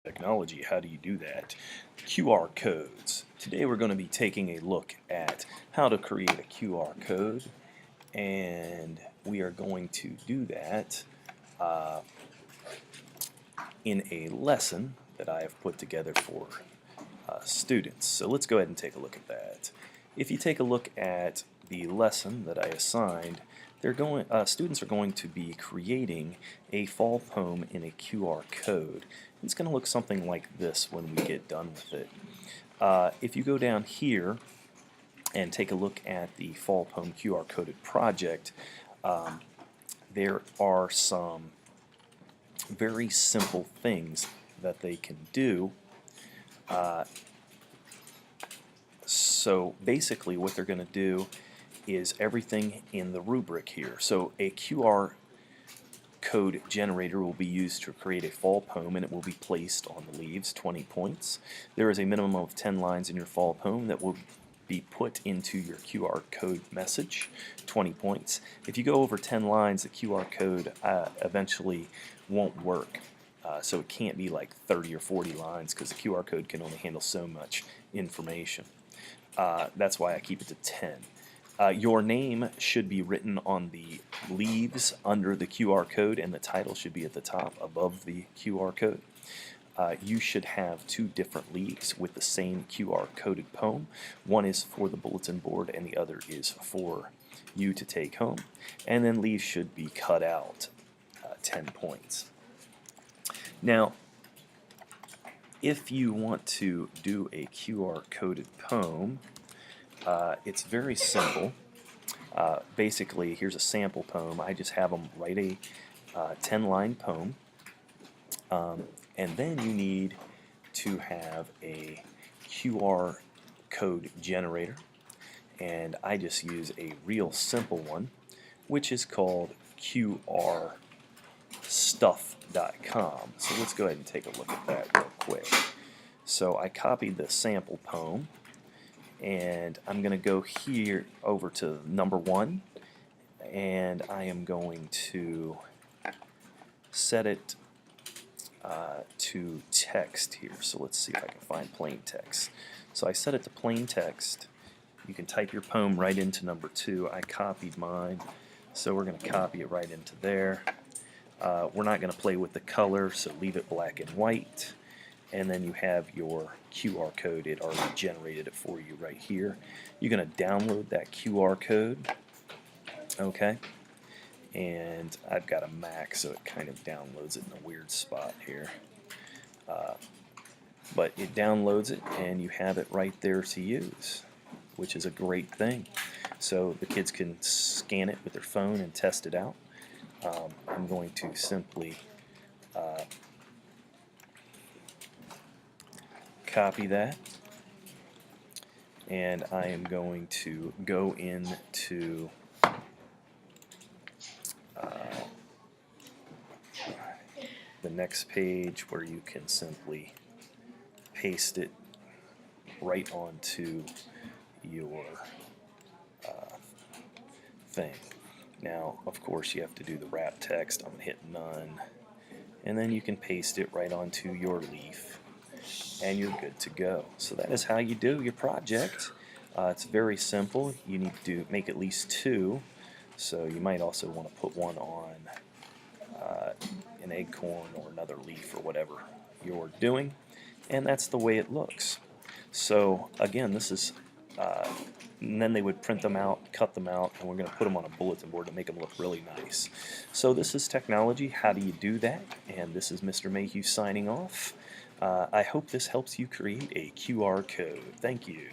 Technology, how do you do that? QR codes. Today we're going to be taking a look at how to create a QR code, and we are going to do that in a lesson that I have put together for students. So let's go ahead and take a look at that. If you take a look at the lesson that I assigned, students are going to be creating a fall poem in a QR code. It's going to look something like this when we get done with it. If you go down here and take a look at the fall poem QR coded project, there are some very simple things that they can do. So basically what they're going to do is everything in the rubric here. So a QR code generator will be used to create a fall poem, and it will be placed on the leaves, 20 points. There is a minimum of 10 lines in your fall poem that will be put into your QR code message, 20 points. If you go over 10 lines, the QR code eventually won't work. So it can't be like 30 or 40 lines because the QR code can only handle so much information. That's why I keep it to 10. Your name should be written on the leaves under the QR code, and the title should be at the top above the QR code. You should have two different leaves with the same QR coded poem. One is for the bulletin board and the other is for you to take home. And then leaves should be cut out, 10 points. Now, if you want to do a QR coded poem, it's very simple. Basically, here's a sample poem. I just have them write a 10-line poem, and then you need to have a QR code generator, and I just use a real simple one, which is called QRstuff.com. So let's go ahead and take a look at that real quick. So I copied the sample poem, and I'm going to go here over to number 1, and I am going to set it to text here. So let's see if I can find plain text. So I set it to plain text. You can type your poem right into number 2. I copied mine, so we're going to copy it right into there. We're not going to play with the color, so leave it black and white. And then you have your QR code. It already generated it for you right here. You're going to download that QR code, okay? And I've got a Mac, so it kind of downloads it in a weird spot here. But it downloads it, and you have it right there to use, which is a great thing. So the kids can scan it with their phone and test it out. I'm going to simply copy that, and I am going to go into the next page where you can simply paste it right onto your thing. Now, of course, you have to do the wrap text. I'm going to hit none, and then you can paste it right onto your leaf, and you're good to go. So that is how you do your project. It's very simple. You need to make at least 2, so you might also want to put one on an acorn or another leaf or whatever you're doing, and that's the way it looks. So again, this is and then they would print them out, cut them out, and we're going to put them on a bulletin board to make them look really nice. So this is technology. How do you do that? And this is Mr. Mayhew signing off. I hope this helps you create a QR code. Thank you.